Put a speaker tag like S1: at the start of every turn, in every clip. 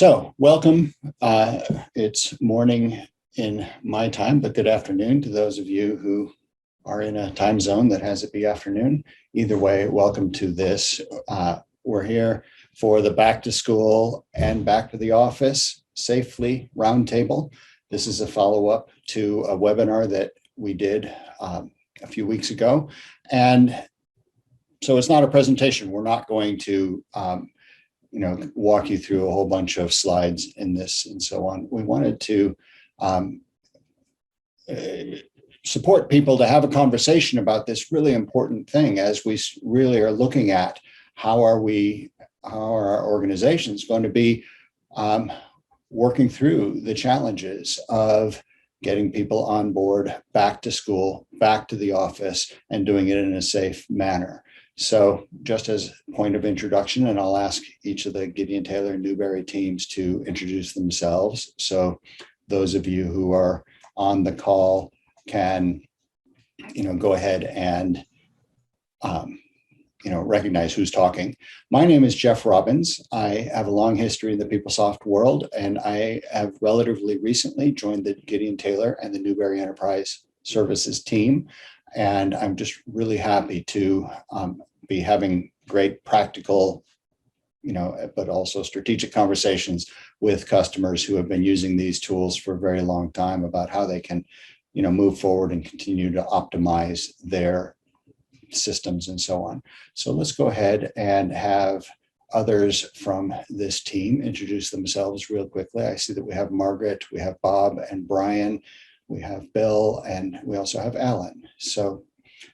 S1: So welcome. It's morning in my time, but good afternoon to those of you who are in a time zone that has it be afternoon. Either way, welcome to this. We're here for the back to school and back to the office safely roundtable. This is a follow-up to a webinar that we did a few weeks ago. And so it's not a presentation. We're not going to walk you through a whole bunch of slides in this and so on. We wanted to support people to have a conversation about this really important thing as we really are looking at how are our organizations going to be working through the challenges of getting people on board, back to school, back to the office, and doing it in a safe manner. So just as a point of introduction, and I'll ask each of the Gideon Taylor and Newberry teams to introduce themselves. So those of you who are on the call can, go ahead and, recognize who's talking. My name is Jeff Robbins. I have a long history in the PeopleSoft world, and I have relatively recently joined the Gideon Taylor and the Newberry Enterprise Services team. And I'm just really happy to be having great practical, but also strategic conversations with customers who have been using these tools for a very long time about how they can, move forward and continue to optimize their systems and so on. So let's go ahead and have others from this team introduce themselves real quickly. I see that we have Margaret, we have Bob and Brian, we have Bill, and we also have Alan. So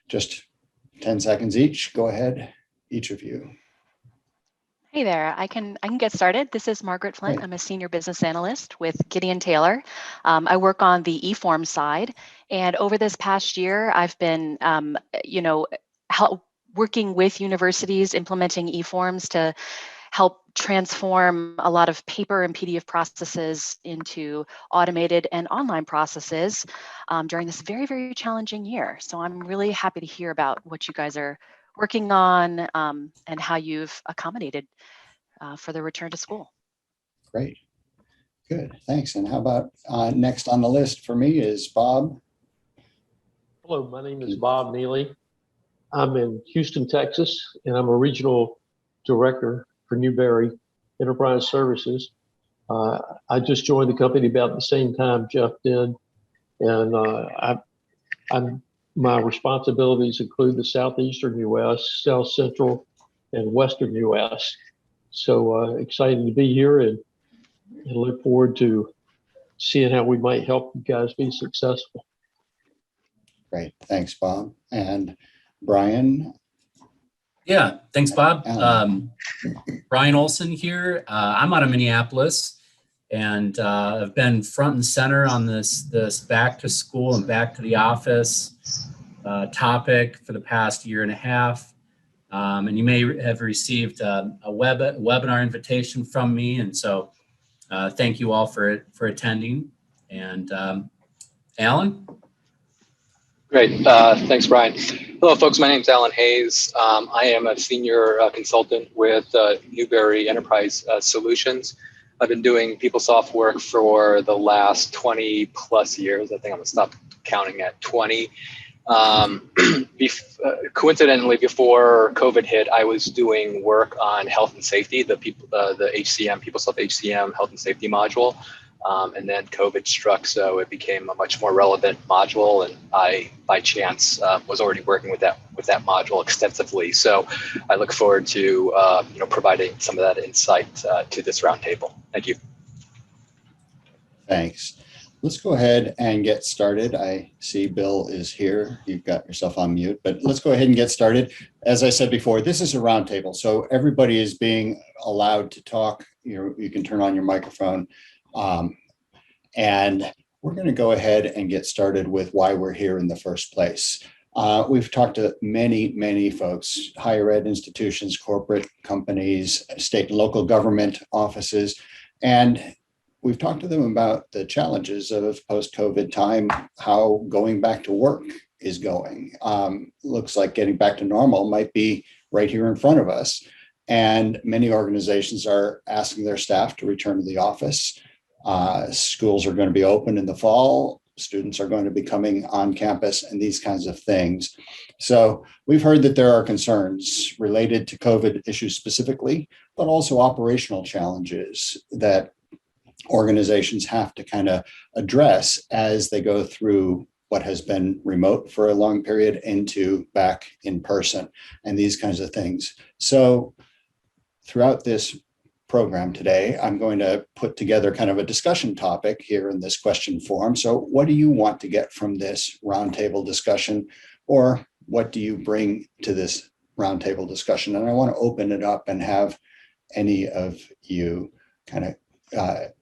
S1: just 10 seconds each. Go ahead, each of you.
S2: Hey there, I can get started. This is Margaret Flint.
S1: Great.
S2: I'm a senior business analyst with Gideon Taylor. I work on the eForm side, and over this past year, I've been, working with universities implementing eForms to help transform a lot of paper and PDF processes into automated and online processes during this very, very challenging year. So I'm really happy to hear about what you guys are working on and how you've accommodated for the return to school.
S1: Great, good, thanks. And how about next on the list for me is Bob.
S3: Hello, my name is Bob Neely. I'm in Houston, Texas, and I'm a regional director for Newberry Enterprise Services. I just joined the company about the same time Jeff did, and my responsibilities include the southeastern U.S., south central, and western U.S. So excited to be here and look forward to seeing how we might help you guys be successful.
S1: Great, thanks, Bob. And Brian.
S4: Yeah, thanks, Bob. Brian Olson here. I'm out of Minneapolis, and I've been front and center on this back to school and back to the office topic for the past year and a half. And you may have received a webinar invitation from me, and so thank you all for attending. And Alan?
S5: Great, thanks, Brian. Hello, folks. My name is Alan Hayes. I am a senior consultant with Newberry Enterprise Solutions. I've been doing PeopleSoft work for the last 20 plus years. I think I'm gonna stop counting at 20. Coincidentally, before COVID hit, I was doing work on health and safety, the HCM, PeopleSoft HCM health and safety module. And then COVID struck, so it became a much more relevant module, and I, by chance, was already working with that module extensively. So I look forward to providing some of that insight to this roundtable. Thank you.
S1: Thanks. Let's go ahead and get started. I see Bill is here. You've got yourself on mute, but let's go ahead and get started. As I said before, this is a roundtable, so everybody is being allowed to talk. You can turn on your microphone. And we're going to go ahead and get started with why we're here in the first place. We've talked to many folks, higher ed institutions, corporate companies, state and local government offices, and we've talked to them about the challenges of post-COVID time, how going back to work is going. Looks like getting back to normal might be right here in front of us. And many organizations are asking their staff to return to the office. Schools are going to be open in the fall. Students are going to be coming on campus and these kinds of things. So we've heard that there are concerns related to COVID issues specifically, but also operational challenges that organizations have to kind of address as they go through what has been remote for a long period into back in person and these kinds of things. So throughout this program today, I'm going to put together kind of a discussion topic here in this question form. So what do you want to get from this roundtable discussion, or what do you bring to this roundtable discussion? And I want to open it up and have any of you kind of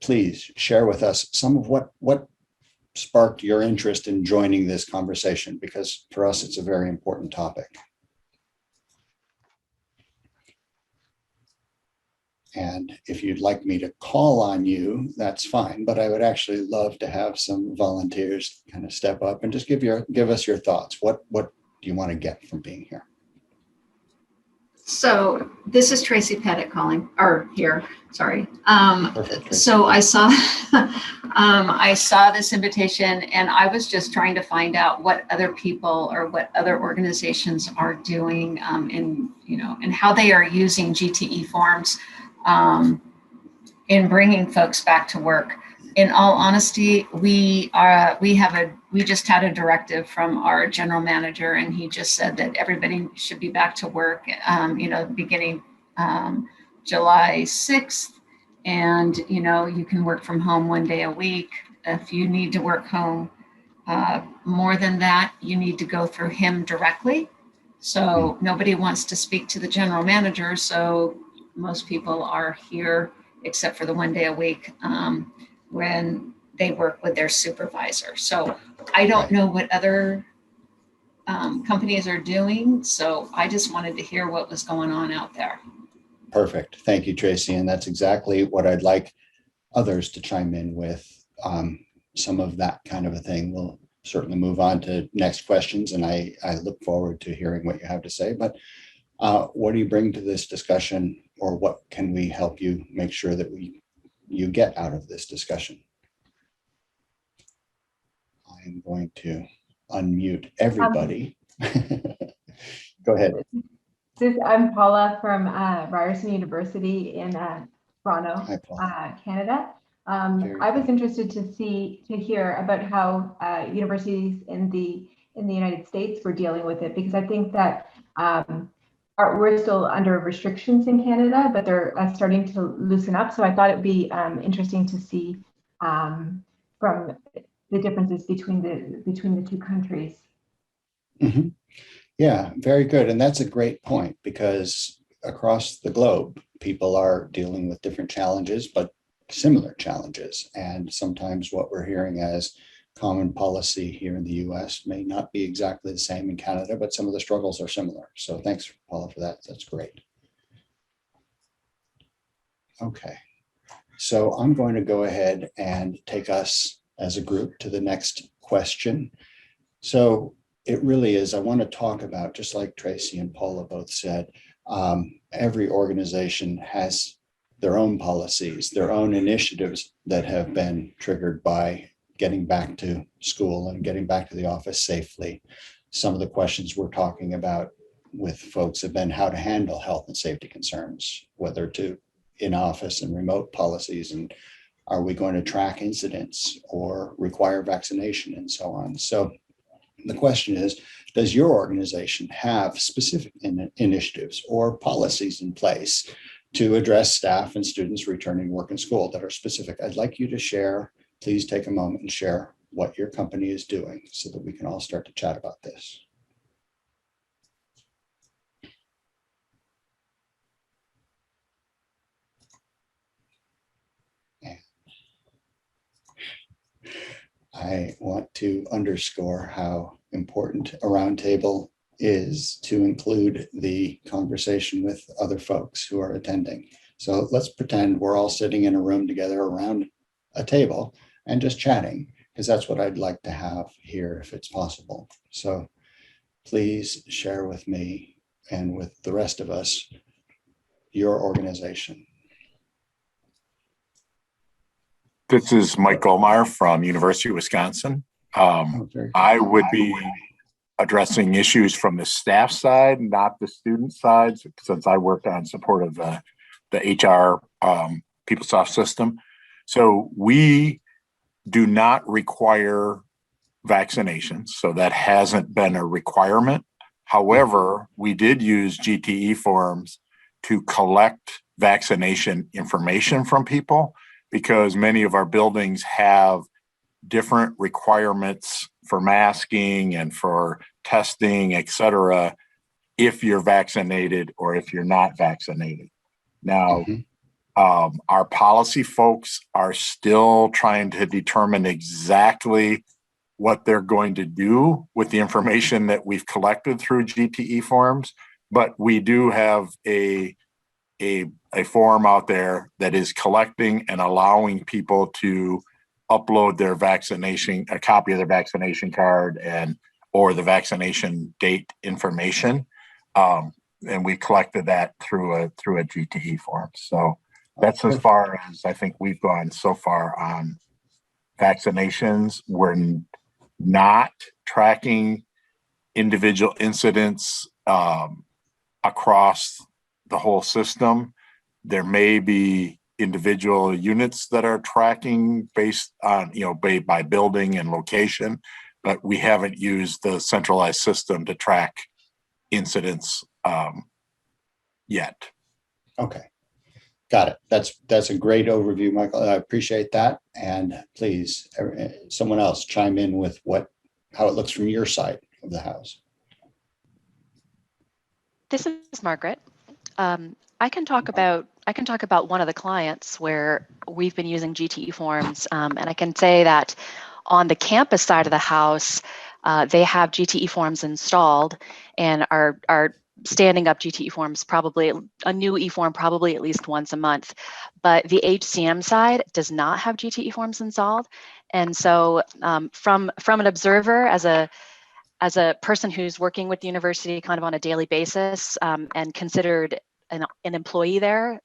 S1: please share with us some of what sparked your interest in joining this conversation, because for us, it's a very important topic. And if you'd like me to call on you, that's fine, but I would actually love to have some volunteers kind of step up and just give us your thoughts. What do you want to get from being here?
S6: So this is Tracy Pettit calling, or here, sorry.
S1: Perfect.
S6: So I saw, I saw this invitation, and I was just trying to find out what other people or what other organizations are doing, and how they are using GTE forms in bringing folks back to work. In all honesty, we just had a directive from our general manager, and he just said that everybody should be back to work, beginning July 6th. And, you can work from home 1 day a week. If you need to work home more than that, you need to go through him directly. So nobody wants to speak to the general manager. So most people are here except for the 1 day a week when they work with their supervisor. So I don't know what other companies are doing. So I just wanted to hear what was going on out there.
S1: Perfect. Thank you, Tracy. And that's exactly what I'd like others to chime in with, some of that kind of a thing. We'll certainly move on to next questions, and I look forward to hearing what you have to say. But what do you bring to this discussion, or what can we help you make sure that you get out of this discussion? I'm going to unmute everybody. Go ahead.
S7: I'm Paula from Ryerson University in Toronto,
S1: Hi, Paula.
S7: Canada. I was interested to hear about how universities in the United States were dealing with it, because I think that we're still under restrictions in Canada, but they're starting to loosen up. So I thought it'd be interesting to see from the differences between the two countries.
S1: Mm-hmm. Yeah, very good. And that's a great point, because across the globe, people are dealing with different challenges, but similar challenges. And sometimes what we're hearing as common policy here in the US may not be exactly the same in Canada, but some of the struggles are similar. So thanks, Paula, for that. That's great. Okay, so I'm going to go ahead and take us as a group to the next question. So it really is, I want to talk about, just like Tracy and Paula both said, every organization has their own policies, their own initiatives that have been triggered by getting back to school and getting back to the office safely. Some of the questions we're talking about with folks have been how to handle health and safety concerns, whether to in-office and remote policies, and are we going to track incidents or require vaccination and so on. So the question is, does your organization have specific initiatives or policies in place to address staff and students returning to work and school that are specific? I'd like you to share. Please take a moment and share what your company is doing so that we can all start to chat about this. I want to underscore how important a roundtable is to include the conversation with other folks who are attending. So let's pretend we're all sitting in a room together around a table and just chatting, because that's what I'd like to have here if it's possible. So please share with me and with the rest of us your organization?
S8: This is Mike Goldmeyer from University of Wisconsin. I would be addressing issues from the staff side, not the student side, since I work on support of the HR PeopleSoft system. So we do not require vaccinations, so that hasn't been a requirement. However, we did use GTE forms to collect vaccination information from people, because many of our buildings have different requirements for masking and for testing, et cetera, if you're vaccinated or if you're not vaccinated. Now, our policy folks are still trying to determine exactly what they're going to do with the information that we've collected through GTE forms, but we do have a form out there that is collecting and allowing people to upload their vaccination, a copy of their vaccination card or the vaccination date information. And we collected that through a GTE form. So that's as far as I think we've gone so far on vaccinations. We're not tracking individual incidents across the whole system. There may be individual units that are tracking based on, by building and location, but we haven't used the centralized system to track incidents yet.
S1: Okay, got it. That's a great overview, Michael. I appreciate that. And please, someone else chime in with how it looks from your side of the house.
S2: This is Margaret. I can talk about one of the clients where we've been using GTE forms, and I can say that on the campus side of the house, they have GTE forms installed and are standing up GTE forms, probably a new e-form probably at least once a month. But the HCM side does not have GTE forms installed, and so from an observer, as a person who's working with the university kind of on a daily basis and considered an employee there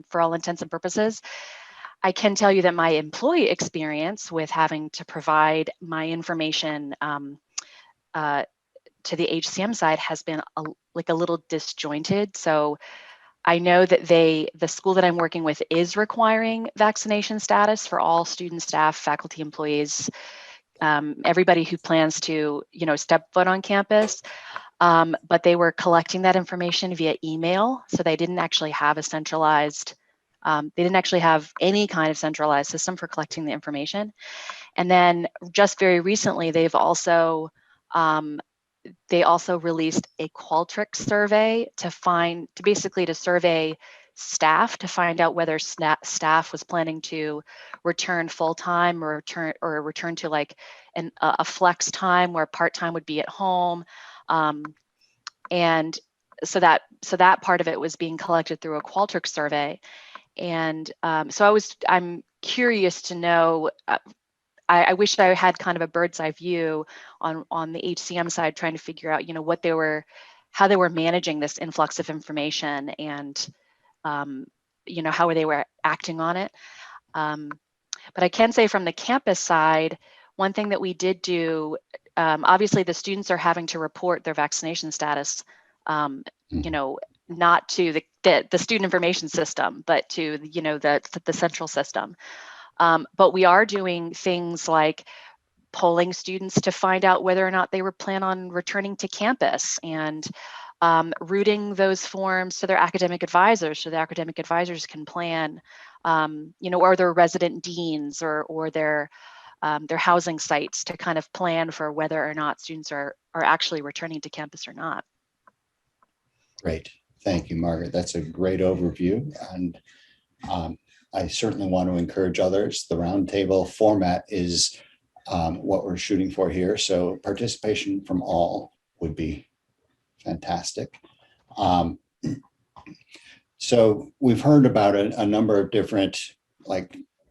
S2: for all intents and purposes, I can tell you that my employee experience with having to provide my information to the HCM side has been a little disjointed. So I know that the school that I'm working with is requiring vaccination status for all student, staff, faculty, employees, everybody who plans to, step foot on campus. But they were collecting that information via email. So they didn't actually have a centralized, they didn't actually have any kind of centralized system for collecting the information. And then just very recently, they also released a Qualtrics survey to survey staff to find out whether staff was planning to return full-time or return to like a flex time where part-time would be at home. And so that part of it was being collected through a Qualtrics survey. And so I'm curious to know, I wish I had kind of a bird's eye view on the HCM side, trying to figure out, how they were managing this influx of information and, how they were acting on it. But I can say from the campus side, one thing that we did do, obviously the students are having to report their vaccination status, not to the student information system, but to, the central system. But we are doing things like polling students to find out whether or not they were plan on returning to campus, and routing those forms to their academic advisors so the academic advisors can plan, or their resident deans or their housing sites to kind of plan for whether or not students are actually returning to campus or not.
S1: Great. Thank you, Margaret. That's a great overview. And I certainly want to encourage others. The roundtable format is what we're shooting for here. So participation from all would be fantastic. So we've heard about a number of different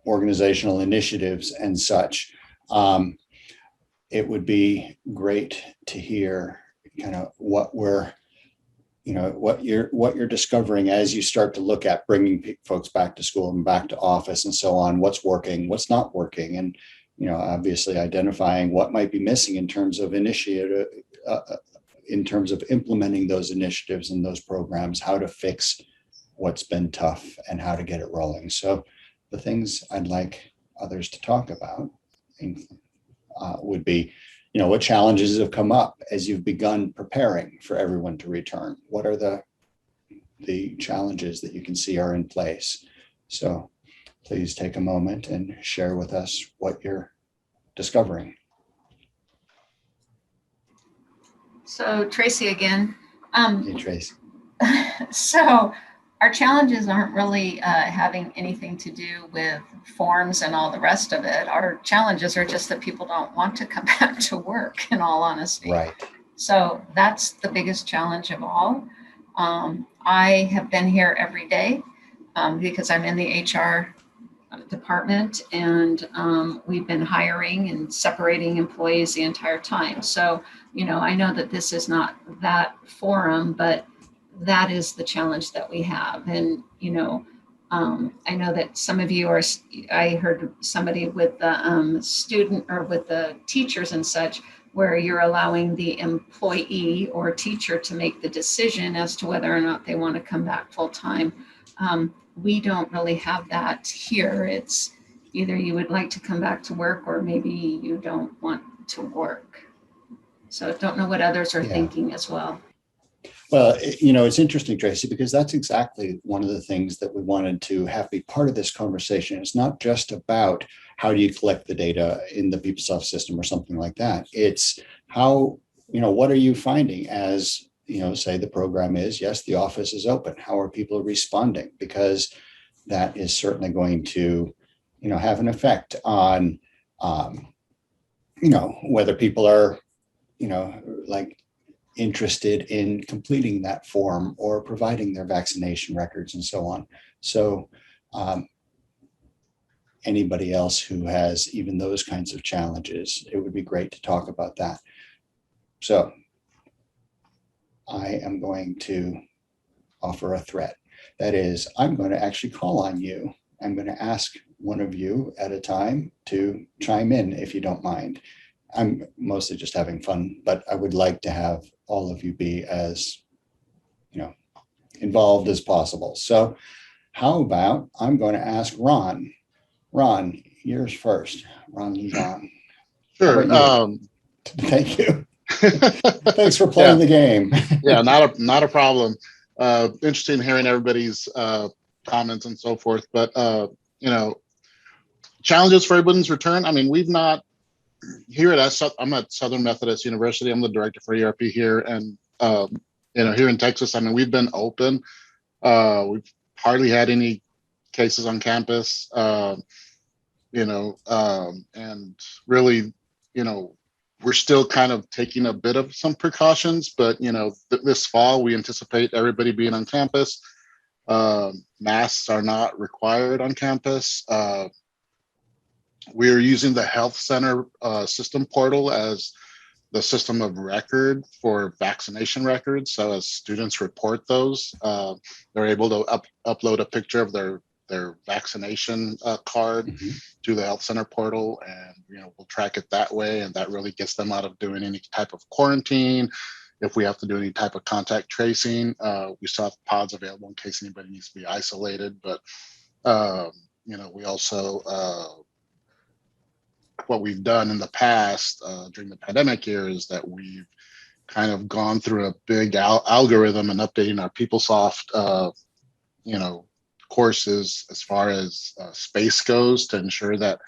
S1: organizational initiatives and such. It would be great to hear kind of what we're what you're discovering as you start to look at bringing folks back to school and back to office and so on, what's working, what's not working, and obviously identifying what might be missing in terms of initiative, in terms of implementing those initiatives and those programs, how to fix what's been tough and how to get it rolling. So the things I'd like others to talk about would be, what challenges have come up as you've begun preparing for everyone to return? What are the challenges that you can see are in place? So please take a moment and share with us what you're discovering.
S6: So Tracy again.
S1: Hey, Tracy.
S6: So our challenges aren't really having anything to do with forms and all the rest of it. Our challenges are just that people don't want to come back to work, in all honesty.
S1: Right.
S6: So that's the biggest challenge of all. I have been here every day because I'm in the HR department, and we've been hiring and separating employees the entire time. So, I know that this is not that forum, but that is the challenge that we have. And, I know that some of you are, I heard somebody with the student or with the teachers and such, where you're allowing the employee or teacher to make the decision as to whether or not they want to come back full time. We don't really have that here. It's either you would like to come back to work or maybe you don't want to work. So I don't know what others are thinking as well.
S1: Well, it's interesting, Tracy, because that's exactly one of the things that we wanted to have be part of this conversation. It's not just about how do you collect the data in the PeopleSoft system or something like that. It's how, what are you finding as, say the program is, yes, the office is open. How are people responding? Because that is certainly going to, have an effect on, whether people are, interested in completing that form or providing their vaccination records and so on. So anybody else who has even those kinds of challenges, it would be great to talk about that. So I am going to offer a threat. That is, I'm going to actually call on you. I'm going to ask one of you at a time to chime in if you don't mind. I'm mostly just having fun, but I would like to have all of you be as, involved as possible. So how about I'm going to ask Ron. Ron, yours first. Ron Jean.
S9: Sure.
S1: Thank you. Thanks for playing the game.
S9: Yeah, not a problem. Interesting hearing everybody's comments and so forth. But challenges for everyone's return. I mean, we've not here I'm at Southern Methodist University. I'm the director for ERP here, and here in Texas, I mean, we've been open. We've hardly had any cases on campus. And really, we're still kind of taking a bit of some precautions, but this fall we anticipate everybody being on campus. Masks are not required on campus. We're using the health center system portal as the system of record for vaccination records. So as students report those, they're able to upload a picture of their vaccination card to the health center portal, and we'll track it that way, and that really gets them out of doing any type of quarantine. If we have to do any type of contact tracing, we still have pods available in case anybody needs to be isolated. But we also what we've done in the past during the pandemic year is that we've kind of gone through a big algorithm and updating our PeopleSoft courses as far as space goes, to ensure that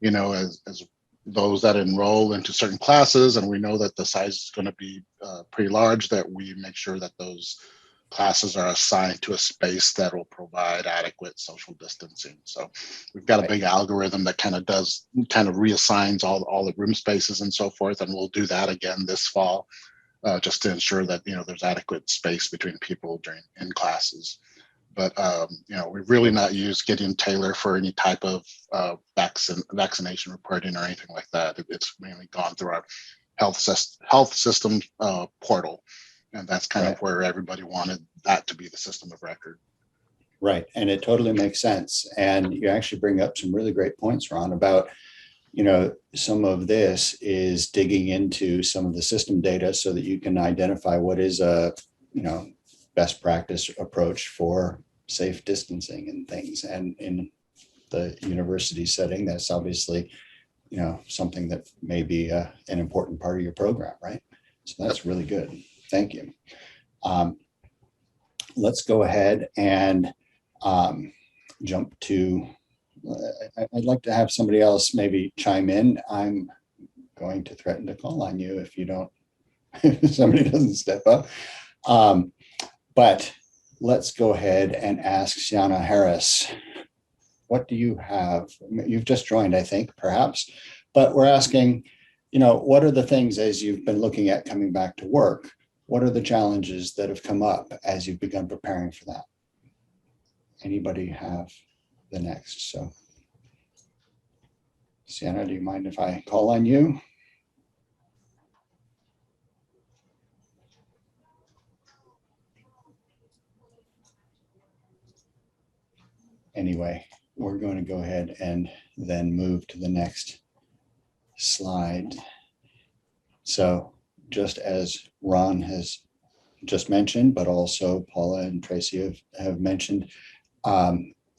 S9: as those that enroll into certain classes, and we know that the size is going to be pretty large, that we make sure that those classes are assigned to a space that will provide adequate social distancing. So we've got a big algorithm that kind of reassigns all the room spaces and so forth, and we'll do that again this fall, just to ensure that there's adequate space between people in classes. But we've really not used Gideon Taylor for any type of vaccination reporting or anything like that. It's mainly gone through our health system portal. And that's kind of where everybody wanted that to be the system of record.
S1: Right. And it totally makes sense. And you actually bring up some really great points, Ron, about, some of this is digging into some of the system data so that you can identify what is a, best practice approach for safe distancing and things. And in the university setting, that's obviously, something that may be an important part of your program, right? So that's really good. Thank you. Let's go ahead and jump to, I'd like to have somebody else maybe chime in. I'm going to threaten to call on you if you don't, if somebody doesn't step up. But let's go ahead and ask Sienna Harris, what do you have? You've just joined, I think, perhaps, but we're asking, what are the things as you've been looking at coming back to work? What are the challenges that have come up as you've begun preparing for that? Anybody have the next? So, Sienna, do you mind if I call on you? Anyway, we're going to go ahead and then move to the next slide. So just as Ron has just mentioned, but also Paula and Tracy have mentioned,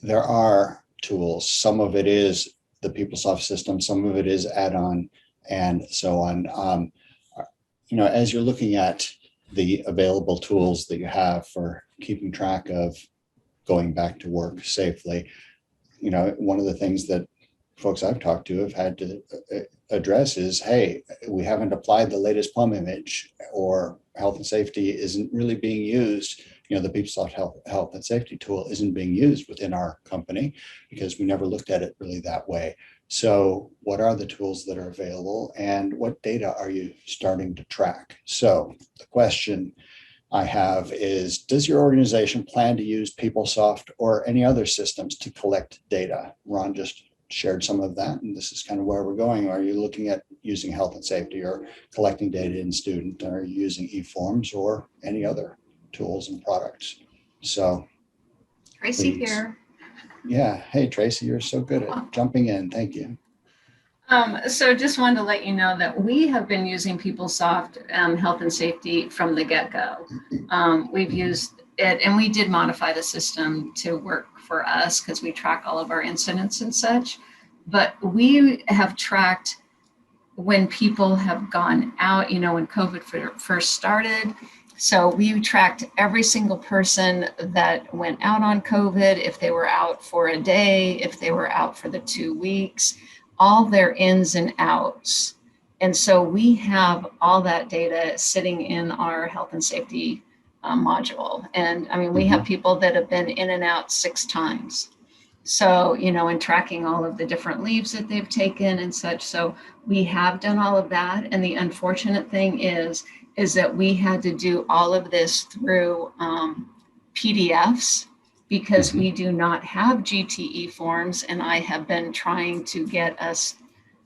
S1: there are tools. Some of it is the PeopleSoft system, some of it is add-on, and so on. As you're looking at the available tools that you have for keeping track of going back to work safely, one of the things that folks I've talked to have had to address is, hey, we haven't applied the latest plumb image, or health and safety isn't really being used. The PeopleSoft health and safety tool isn't being used within our company because we never looked at it really that way. So what are the tools that are available, and what data are you starting to track? So the question I have is, does your organization plan to use PeopleSoft or any other systems to collect data? Ron just shared some of that, and this is kind of where we're going. Are you looking at using health and safety or collecting data in student? Are you using eForms or any other tools and products? So
S6: Tracy
S1: please.
S6: here.
S1: Yeah. Hey, Tracy, you're so good at jumping in. Thank you.
S6: So just wanted to let you know that we have been using PeopleSoft health and safety from the get-go. We've used it, and we did modify the system to work for us because we track all of our incidents and such. But we have tracked when people have gone out, when COVID first started. So we tracked every single person that went out on COVID, if they were out for a day, if they were out for the 2 weeks, all their ins and outs. And so we have all that data sitting in our health and safety module. And I mean, we have people that have been in and out 6 times. So, and tracking all of the different leaves that they've taken and such. So we have done all of that. And the unfortunate thing is that we had to do all of this through PDFs because we do not have GTE forms. And I have been trying to get us,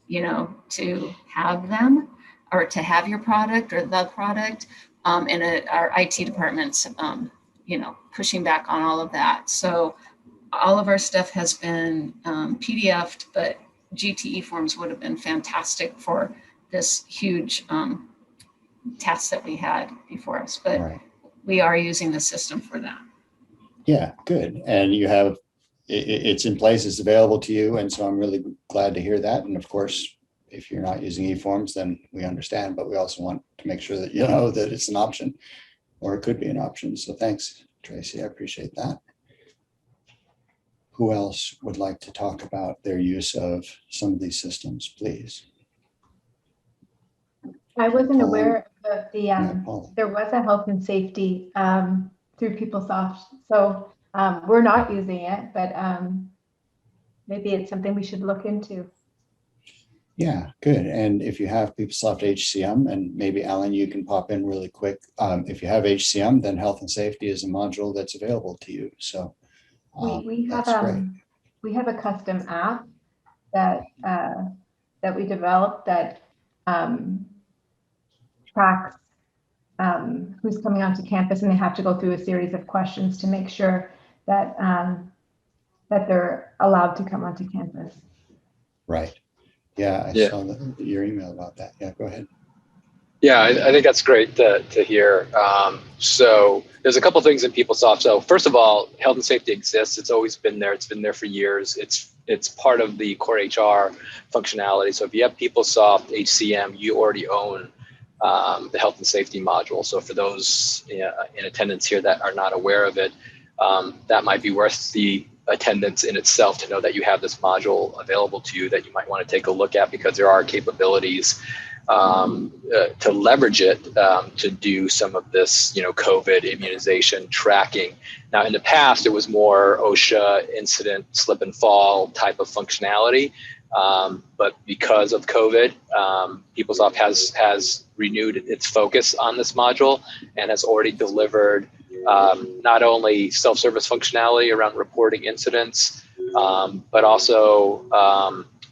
S6: to have them, or to have your product or the product. And our IT department's, pushing back on all of that. So all of our stuff has been PDF'd, but GTE forms would have been fantastic for this huge task that we had before us. But we are using the system for that.
S1: Yeah, good. And you have, it's in place, it's available to you. And so I'm really glad to hear that. And of course, if you're not using eForms, then we understand, but we also want to make sure that you know that it's an option, or it could be an option. So thanks, Tracy. I appreciate that. Who else would like to talk about their use of some of these systems, please?
S7: I wasn't aware of there was a health and safety through PeopleSoft. So we're not using it, but maybe it's something we should look into.
S1: Yeah, good. And if you have PeopleSoft HCM, and maybe Alan, you can pop in really quick. If you have HCM, then health and safety is a module that's available to you. So
S7: we have a custom app that we developed that tracks who's coming onto campus, and they have to go through a series of questions to make sure that that they're allowed to come onto campus.
S1: Right. Yeah, I saw your email about that. Yeah, go ahead.
S5: Yeah, I think that's great to hear. So there's a couple things in PeopleSoft. So first of all, health and safety exists. It's always been there. It's been there for years. It's part of the core HR functionality. So if you have PeopleSoft HCM, you already own the health and safety module. So for those in attendance here that are not aware of it, that might be worth the attendance in itself to know that you have this module available to you that you might want to take a look at, because there are capabilities to leverage it to do some of this, COVID immunization tracking. Now, in the past, it was more OSHA incident slip and fall type of functionality. But because of COVID, PeopleSoft has renewed its focus on this module and has already delivered not only self-service functionality around reporting incidents, but also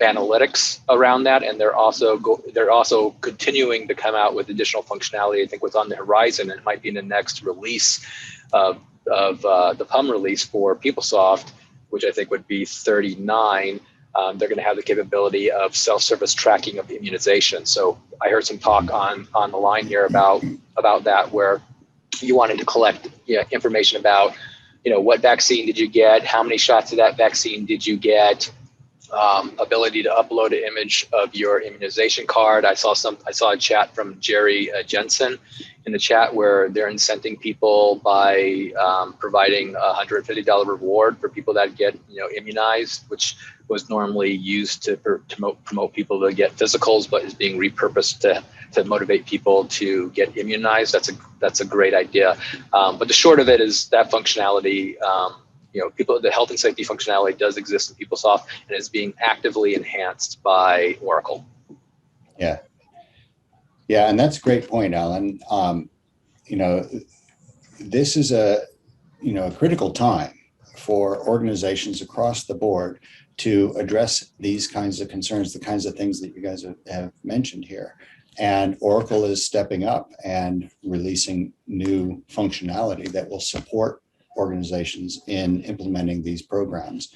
S5: analytics around that, and they're also continuing to come out with additional functionality. I think what's on the horizon, and it might be in the next release of the PUM release for PeopleSoft, which I think would be 39. They're going to have the capability of self-service tracking of immunization. So I heard some talk on the line here about that, where you wanted to collect information about what vaccine did you get, how many shots of that vaccine did you get. Ability to upload an image of your immunization card. I saw a chat from Jerry Jensen in the chat where they're incenting people by providing a $150 reward for people that get immunized, which was normally used to promote people to get physicals, but is being repurposed to motivate people to get immunized. That's a great idea. But the short of it is that functionality. The health and safety functionality does exist in PeopleSoft and is being actively enhanced by Oracle.
S1: Yeah, and that's a great point, Alan. This is a critical time for organizations across the board to address these kinds of concerns, the kinds of things that you guys have mentioned here. And Oracle is stepping up and releasing new functionality that will support organizations in implementing these programs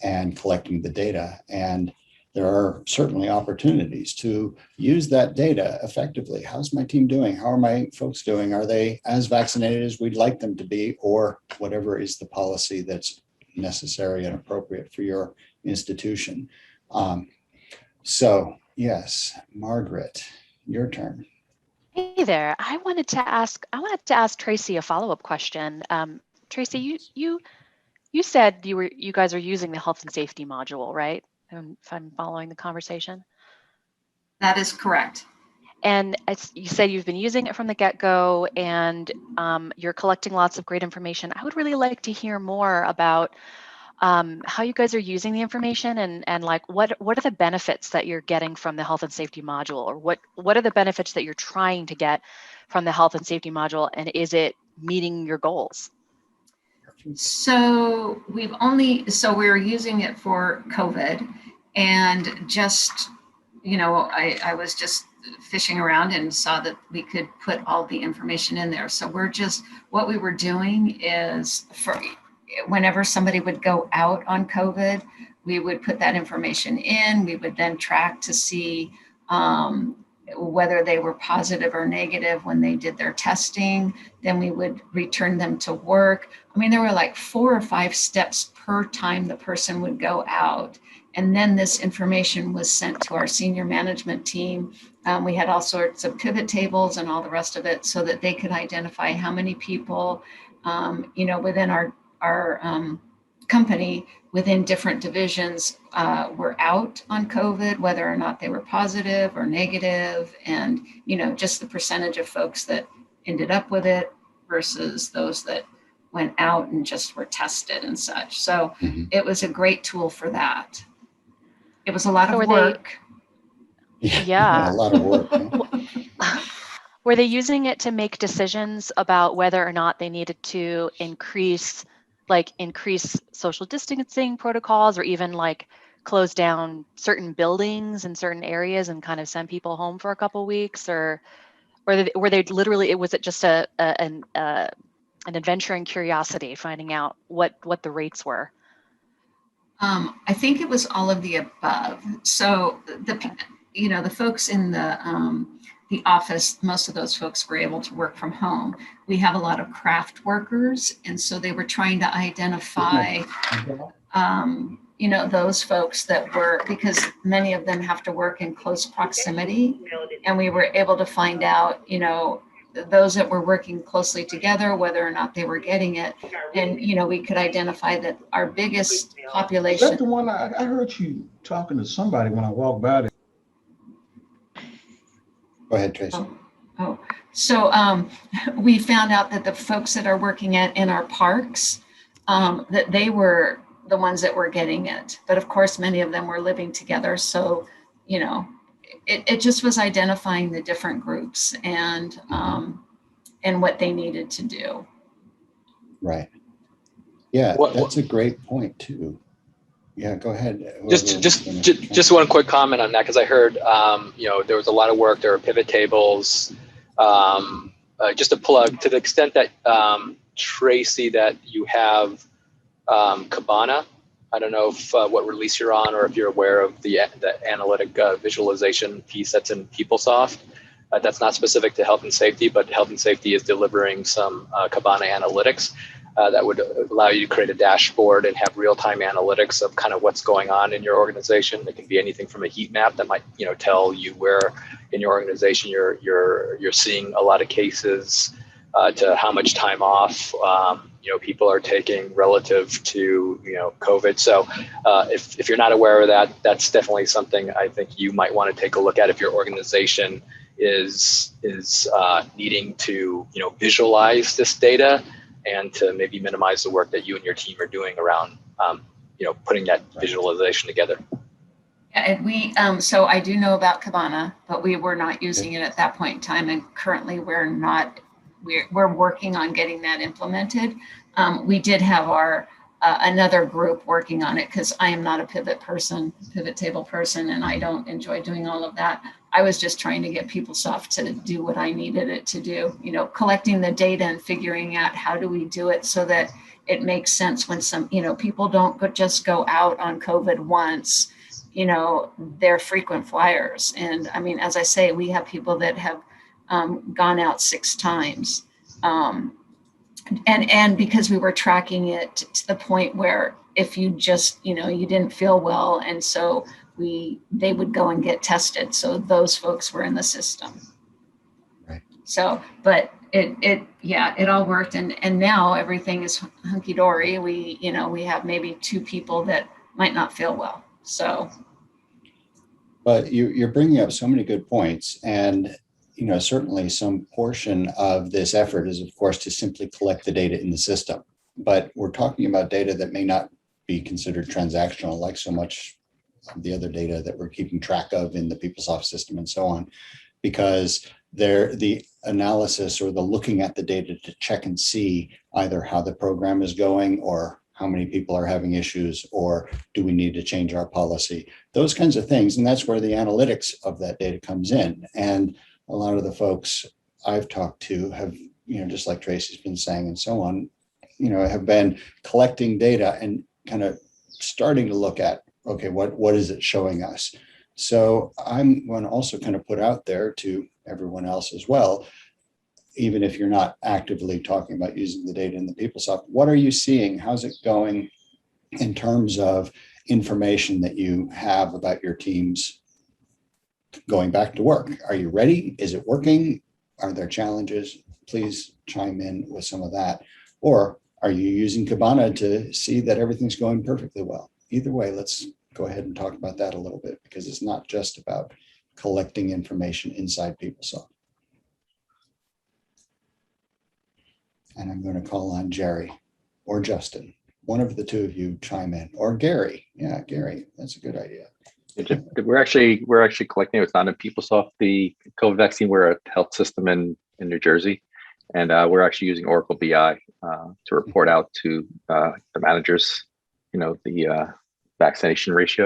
S1: and collecting the data. And there are certainly opportunities to use that data effectively. How's my team doing? How are my folks doing? Are they as vaccinated as we'd like them to be, or whatever is the policy that's necessary and appropriate for your institution? So yes, Margaret, your turn.
S2: Hey there. I wanted to ask Tracy a follow-up question. Tracy, you said you guys are using the health and safety module, right? If I'm following the conversation.
S6: That is correct.
S2: And you said you've been using it from the get-go, and you're collecting lots of great information. I would really like to hear more about how you guys are using the information, and like what are the benefits that you're getting from the health and safety module, or what are the benefits that you're trying to get from the health and safety module, and is it meeting your goals?
S6: So we're using it for COVID, and just, I was just fishing around and saw that we could put all the information in there. So what we were doing is, for whenever somebody would go out on COVID, we would put that information in. We would then track to see whether they were positive or negative when they did their testing. Then we would return them to work. I mean, there were like 4 or 5 steps per time the person would go out. And then this information was sent to our senior management team. We had all sorts of pivot tables and all the rest of it so that they could identify how many people, within our company, within different divisions, were out on COVID, whether or not they were positive or negative, and just the percentage of folks that ended up with it versus those that went out and just were tested and such. So It was a great tool for that. It was a lot of work.
S2: Yeah.
S1: A lot of work.
S2: Were they using it to make decisions about whether or not they needed to increase social distancing protocols, or even close down certain buildings in certain areas and kind of send people home for a couple of weeks? Or Or were they literally, was it just an adventure and curiosity, finding out what the rates were?
S6: I think it was all of the above. So the folks in the office, most of those folks were able to work from home. We have a lot of craft workers, and so they were trying to identify, those folks that were, because many of them have to work in close proximity, and we were able to find out, those that were working closely together, whether or not they were getting it. And, we could identify that our biggest population.
S10: Is that the one I heard you talking to somebody when I walked by there?
S1: Go ahead, Tracy.
S6: So we found out that the folks that are working in our parks, that they were the ones that were getting it. But of course, many of them were living together. So, it just was identifying the different groups and what they needed to do.
S1: Right. Yeah, that's a great point too. Yeah, go ahead.
S5: Just one quick comment on that, because I heard there was a lot of work. There were pivot tables. Just a plug to the extent that Tracy, that you have Kibana. I don't know if what release you're on, or if you're aware of the analytic visualization piece that's in PeopleSoft. That's not specific to health and safety, but health and safety is delivering some Kibana analytics that would allow you to create a dashboard and have real-time analytics of kind of what's going on in your organization. It can be anything from a heat map that might tell you where in your organization you're seeing a lot of cases, to how much time off people are taking relative to COVID. So if you're not aware of that, that's definitely something I think you might want to take a look at if your organization is needing to visualize this data and to maybe minimize the work that you and your team are doing around putting that visualization together.
S6: And so I do know about Kibana, but we were not using it at that point in time, and currently we're working on getting that implemented. We did have our another group working on it, because I am not a pivot table person, and I don't enjoy doing all of that. I was just trying to get PeopleSoft to do what I needed it to do, collecting the data and figuring out how do we do it so that it makes sense when some, people don't just go out on COVID once, they're frequent flyers. And I mean, as I say, we have people that have gone out 6 times. And because we were tracking it to the point where if you just, you didn't feel well, and so they would go and get tested. So those folks were in the system.
S1: Right.
S6: So, but it all worked. And now everything is hunky dory. We have maybe 2 people that might not feel well. So.
S1: But you're bringing up so many good points, and certainly some portion of this effort is, of course, to simply collect the data in the system. But we're talking about data that may not be considered transactional, like so much of the other data that we're keeping track of in the PeopleSoft system and so on, because the analysis or the looking at the data to check and see either how the program is going, or how many people are having issues, or do we need to change our policy, those kinds of things. And that's where the analytics of that data comes in. And a lot of the folks I've talked to have, just like Tracy's been saying and so on, have been collecting data and kind of starting to look at, okay, what is it showing us? So I'm going to also kind of put out there to everyone else as well, even if you're not actively talking about using the data in the PeopleSoft, what are you seeing? How's it going in terms of information that you have about your teams going back to work? Are you ready? Is it working? Are there challenges? Please chime in with some of that. Or are you using Kibana to see that everything's going perfectly well? Either way, let's go ahead and talk about that a little bit, because it's not just about collecting information inside PeopleSoft. And I'm going to call on Jerry or Justin. One of the 2 of you chime in, or Gary. Yeah, Gary, that's a good idea.
S11: We're actually collecting it. It's not in PeopleSoft. The COVID vaccine, we're a health system in New Jersey, and we're actually using Oracle BI to report out to the managers, the vaccination rates.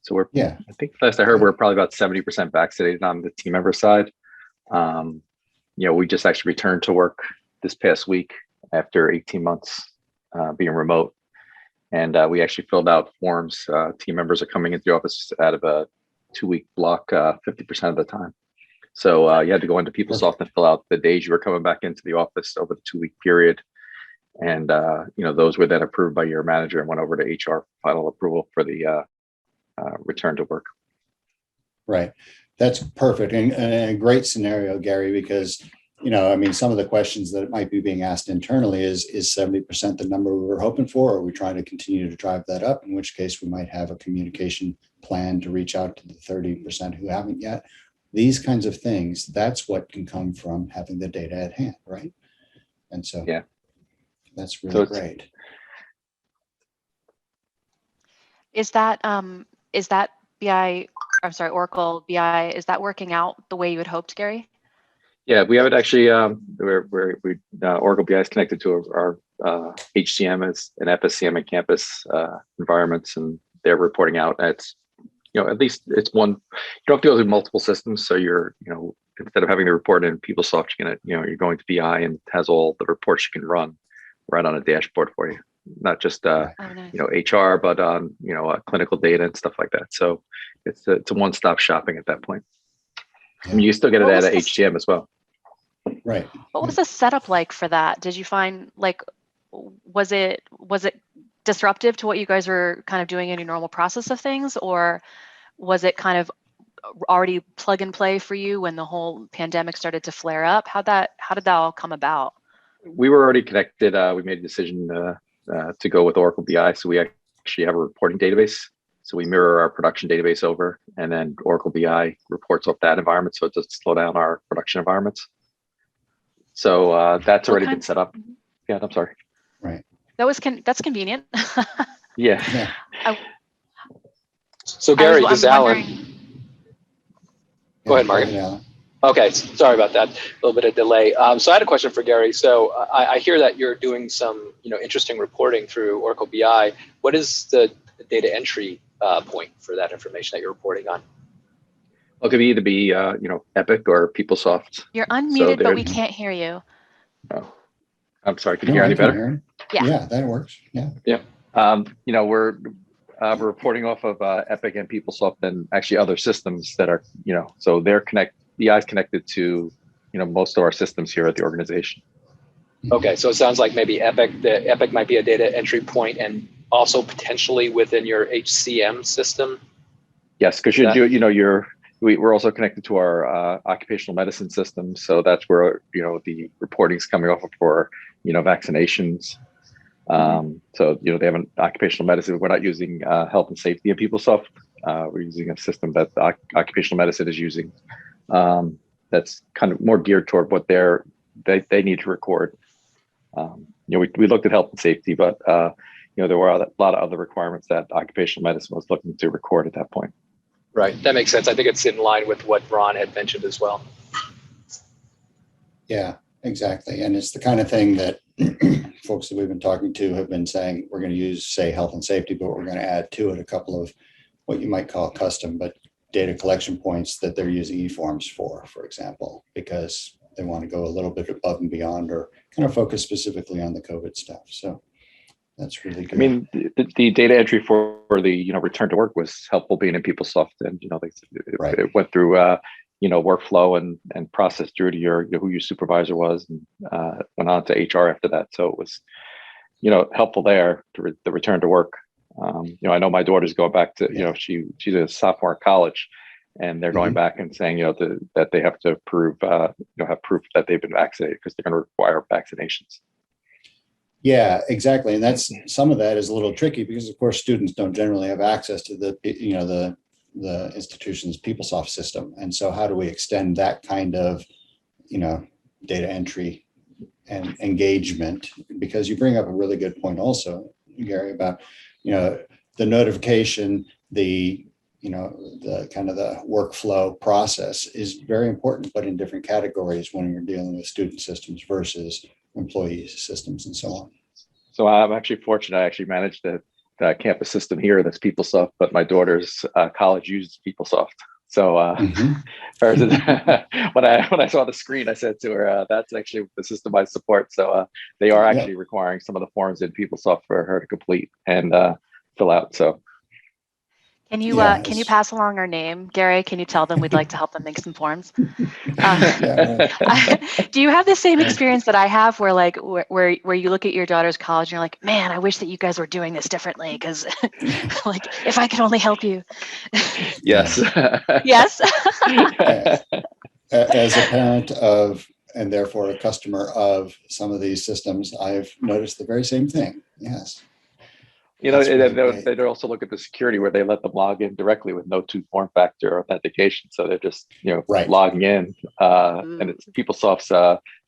S11: So I think last I heard, we're probably about 70% vaccinated on the team member side. We just actually returned to work this past week after 18 months being remote. And we actually filled out forms. Team members are coming into the office out of a 2-week block 50% of the time. So you had to go into PeopleSoft and fill out the days you were coming back into the office over the 2-week period. And those were then approved by your manager and went over to HR for final approval for the return to work.
S1: Right. That's perfect. And a great scenario, Gary, because, some of the questions that might be being asked internally is 70% the number we were hoping for? Or are we trying to continue to drive that up? In which case we might have a communication plan to reach out to the 30% who haven't yet. These kinds of things, that's what can come from having the data at hand, right? And so, yeah, that's really great.
S2: Is that BI, I'm sorry, Oracle BI, is that working out the way you had hoped, Gary?
S11: Yeah, we have it actually, Oracle BI is connected to our HCM as an FSCM and campus environments, and they're reporting out. It's, at least it's one, you don't have to go through multiple systems. So you're, instead of having to report in PeopleSoft, you're going to BI and it has all the reports you can run right on a dashboard for you. Not just nice. HR, but on clinical data and stuff like that. So it's a one-stop shopping at that point. Yeah. I mean, you still get it at HCM as well.
S1: Right.
S2: What was the setup like for that? Did you find was it disruptive to what you guys were kind of doing in your normal process of things, or was it kind of already plug and play for you when the whole pandemic started to flare up? How did that all come about?
S11: We were already connected. We made a decision to go with Oracle BI. So we actually have a reporting database. So we mirror our production database over, and then Oracle BI reports off that environment. So it doesn't slow down our production environments. So that's already been set up. Yeah, I'm sorry.
S1: Right.
S2: That's convenient.
S11: Yeah.
S5: So Gary, this is Alan. Go ahead, Margaret. Okay, sorry about that. A little bit of delay. So I had a question for Gary. So I hear that you're doing some, interesting reporting through Oracle BI. What is the data entry point for that information that you're reporting on?
S11: Well, it could either be, Epic or PeopleSoft.
S2: You're unmuted, but we can't hear you.
S11: Oh, I'm sorry. Can you hear any better?
S1: Yeah, that works. Yeah.
S11: Yeah. We're reporting off of Epic and PeopleSoft and actually other systems that are, so they're BI's connected to, most of our systems here at the organization.
S5: Okay, so it sounds like maybe Epic might be a data entry point, and also potentially within your HCM system.
S11: Yes, because we're also connected to our occupational medicine system, so that's where the reporting's coming off of for vaccinations. So they have an occupational medicine. We're not using health and safety in PeopleSoft. We're using a system that occupational medicine is using. That's kind of more geared toward what they need to record. We looked at health and safety, but there were a lot of other requirements that occupational medicine was looking to record at that point.
S5: Right, that makes sense. I think it's in line with what Ron had mentioned as well.
S1: Yeah, exactly. And it's the kind of thing that folks that we've been talking to have been saying, we're going to use, say, health and safety, but we're going to add to it a couple of what you might call custom, but data collection points that they're using eForms for example, because they want to go a little bit above and beyond or kind of focus specifically on the COVID stuff. So that's really good.
S11: I mean, the data entry for the return to work was helpful being in PeopleSoft, and it went through workflow and processed through to who your supervisor was, and went on to HR after that. So it was helpful there to the return to work. I know my daughter's going back to she's a sophomore in college, and they're going back and saying that they have to prove have proof that they've been vaccinated because they're going to require vaccinations.
S1: Yeah, exactly. And that's some of that is a little tricky because, of course, students don't generally have access to the institution's PeopleSoft system. And so how do we extend that kind of, data entry and engagement? Because you bring up a really good point also, Gary, about, the notification, the kind of the workflow process is very important, but in different categories when you're dealing with student systems versus employee systems and so on.
S11: So I'm actually fortunate. I actually managed the campus system here that's PeopleSoft, but my daughter's college uses PeopleSoft. So
S1: Mhm.
S11: hers is, when I saw the screen, I said to her, "That's actually the system I support." So they are
S1: Yeah.
S11: actually requiring some of the forms in PeopleSoft for her to complete and fill out. So
S2: Can you
S1: Yes.
S2: pass along our name, Gary? Can you tell them we'd like to help them make some forms?
S1: Yeah, right.
S2: Do you have the same experience that I have, where like where you look at your daughter's college and you're like, man, I wish that you guys were doing this differently, because like if I could only help you.
S11: yes,
S2: Yes.
S1: As a parent of, and therefore a customer of some of these systems, I've noticed the very same thing. Yes.
S11: You know,
S1: That's really great.
S11: they also look at the security where they let them log in directly with no two form factor authentication. So they're just,
S1: Right.
S11: logging in, and it's PeopleSoft's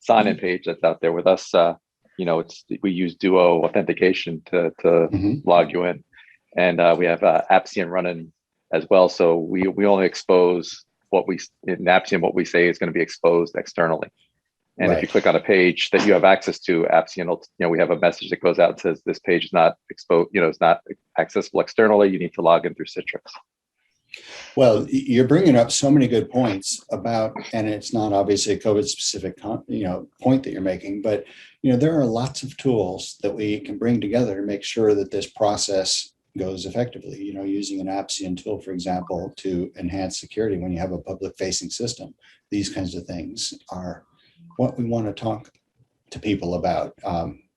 S11: sign-in page that's out there with us. We use Duo authentication to
S1: Mhm.
S11: log you in, and we have Appian running as well. So we only expose in Appian, what we say is going to be exposed externally. And if you
S1: Right.
S11: click on a page that you have access to, Appian, we have a message that goes out and says this page is not exposed, it's not accessible externally. You need to log in through Citrix.
S1: Well, you're bringing up so many good points about, and it's not obviously a COVID specific, point that you're making, but there are lots of tools that we can bring together to make sure that this process goes effectively. Using an Appian tool, for example, to enhance security when you have a public facing system. These kinds of things are what we want to talk to people about.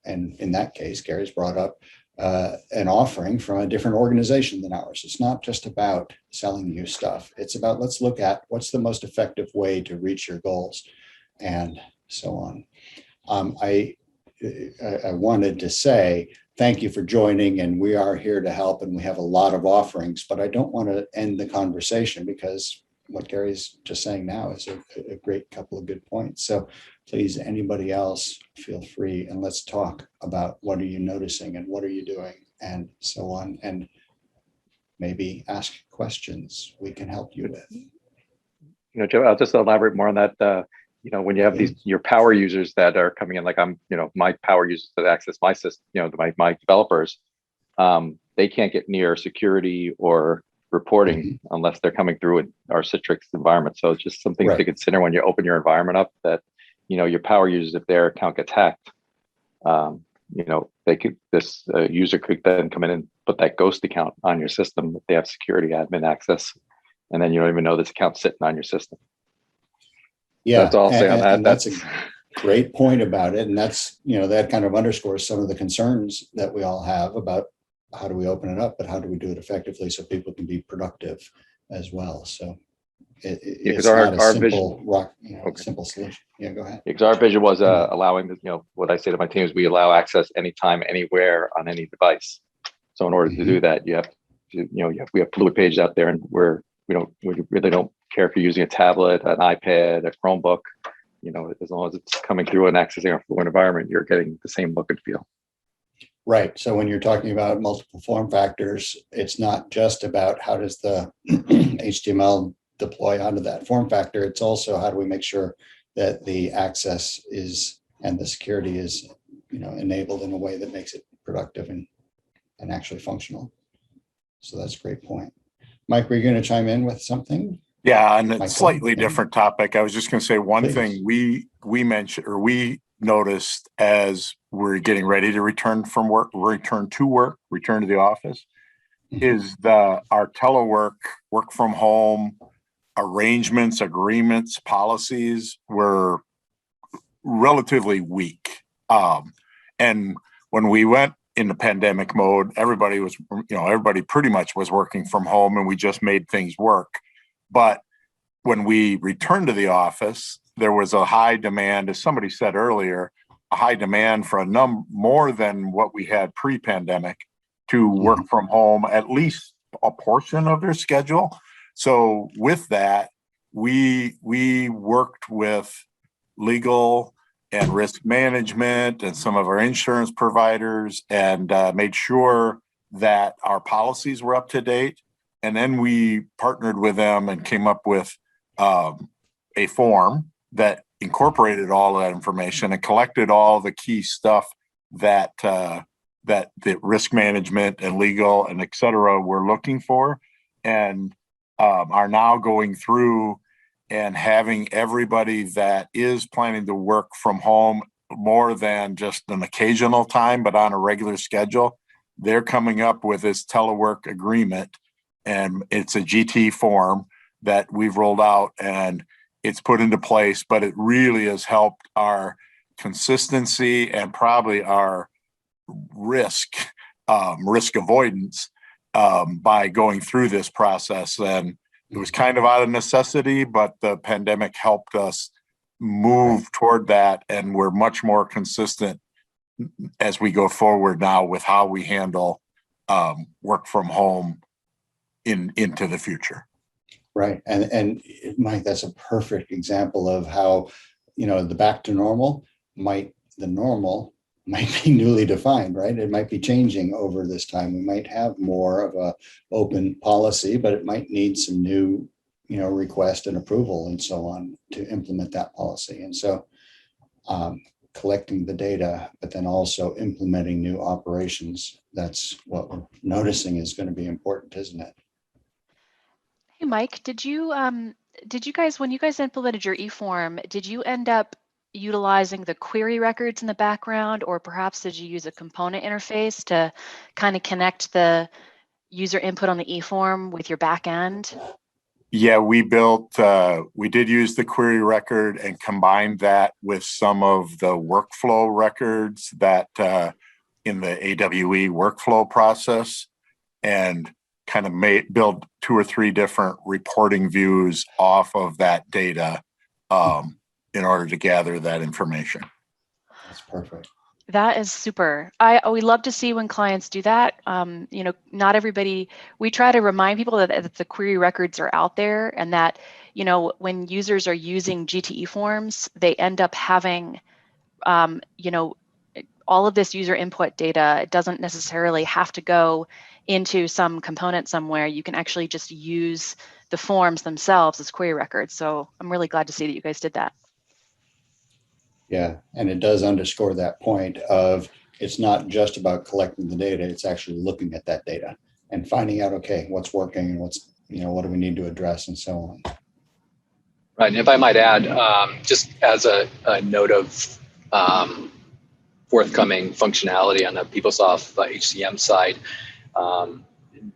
S1: And in that case, Gary's brought up an offering from a different organization than ours. It's not just about selling you stuff. It's about, let's look at what's the most effective way to reach your goals and so on. I wanted to say thank you for joining, and we are here to help, and we have a lot of offerings, but I don't want to end the conversation, because what Gary's just saying now is a great couple of good points. So please, anybody else, feel free, and let's talk about what are you noticing and what are you doing and so on, and maybe ask questions we can help you with.
S11: Joe, I'll just elaborate more on that. When you have your power users that are coming in, like my power users that access my system, my developers, they can't get near security or reporting unless they're coming through our Citrix environment. So it's just some things to consider when you open your environment up, that your power users, if their account gets hacked, this user could then come in and put that ghost account on your system if they have security admin access, and then you don't even know this account's sitting on your system.
S1: Yeah,
S11: that's all I'll say on that.
S1: And that's a great point about it, and that's that kind of underscores some of the concerns that we all have about how do we open it up, but how do we do it effectively so people can be productive as well. So it's not a simple simple solution. Yeah, go ahead.
S11: Because our vision was allowing what I say to my team is we allow access anytime, anywhere, on any device. So in order to do that, you have to, we have fluid pages out there, and we really don't care if you're using a tablet, an iPad, a Chromebook. As long as it's coming through and accessing our fluid environment, you're getting the same look and feel.
S1: Right. So when you're talking about multiple form factors, it's not just about how does the HTML deploy onto that form factor. It's also how do we make sure that the access is and the security is enabled in a way that makes it productive and actually functional. So that's a great point. Mike, were you going to chime in with something?
S8: Yeah, and a slightly different topic. I was just going to say one thing we mentioned, or we noticed as we're getting ready to return to the office, is our telework, work from home arrangements, agreements, policies were relatively weak. And when we went into pandemic mode, everybody pretty much was working from home, and we just made things work. But when we returned to the office, there was a high demand, as somebody said earlier, a high demand for more than what we had pre-pandemic to work from home, at least a portion of their schedule. So with that, we worked with legal and risk management and some of our insurance providers, and made sure that our policies were up to date. And then we partnered with them and came up with a form that incorporated all of that information and collected all the key stuff that the risk management and legal and et cetera were looking for. And are now going through and having everybody that is planning to work from home more than just an occasional time, but on a regular schedule, they're coming up with this telework agreement, and it's a GT form that we've rolled out and it's put into place, but it really has helped our consistency and probably our risk avoidance by going through this process. And it was kind of out of necessity, but the pandemic helped us move toward that, and we're much more consistent as we go forward now with how we handle work from home into the future.
S1: Right. And Mike, that's a perfect example of how, the back to normal the normal might be newly defined, right? It might be changing over this time. We might have more of a open policy, but it might need some new, request and approval and so on to implement that policy. And so collecting the data, but then also implementing new operations, that's what we're noticing is going to be important, isn't it?
S2: Hey, Mike, did you guys, when you guys implemented your e-form, did you end up utilizing the query records in the background, or perhaps did you use a component interface to kind of connect the user input on the e-form with your back end?
S8: Yeah, we did use the query record and combined that with some of the workflow records that in the AWE workflow process, and kind of build 2 or 3 different reporting views off of that data in order to gather that information.
S1: That's perfect.
S2: That is super. We love to see when clients do that. Not everybody, we try to remind people that the query records are out there, and that, when users are using GTE forms, they end up having, all of this user input data. It doesn't necessarily have to go into some component somewhere. You can actually just use the forms themselves as query records. So I'm really glad to see that you guys did that.
S1: Yeah, and it does underscore that point of it's not just about collecting the data, it's actually looking at that data and finding out, okay, what's working and what's, what do we need to address and so on.
S5: Right, and if I might add, just as a note of forthcoming functionality on the PeopleSoft HCM side,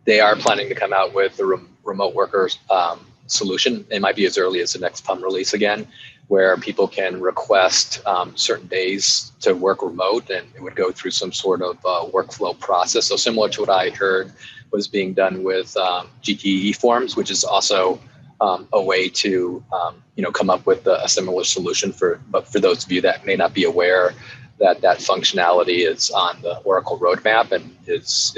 S5: they are planning to come out with the remote workers solution. It might be as early as the next PUM release again, where people can request certain days to work remote, and it would go through some sort of workflow process. So similar to what I heard was being done with GTE forms, which is also a way to come up with a similar solution but for those of you that may not be aware that functionality is on the Oracle roadmap and is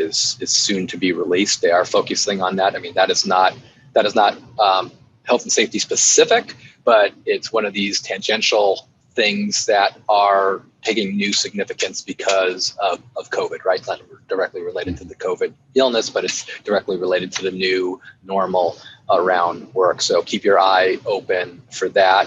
S5: soon to be released. They are focusing on that. I mean, that is not health and safety specific, but it's one of these tangential things that are taking new significance because of COVID, right? It's not directly related to the COVID illness, but it's directly related to the new normal around work. So keep your eye open for that.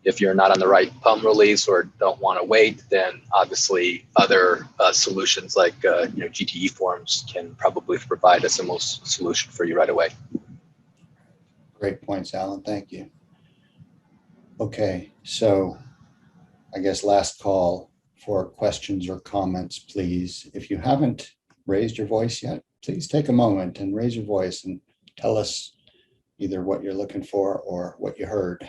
S5: If you're not on the right PUM release or don't want to wait, then obviously other solutions like GTE forms can probably provide a similar solution for you right away.
S1: Great points, Alan. Thank you. Okay, so I guess last call for questions or comments, please. If you haven't raised your voice yet, please take a moment and raise your voice and tell us either what you're looking for or what you heard.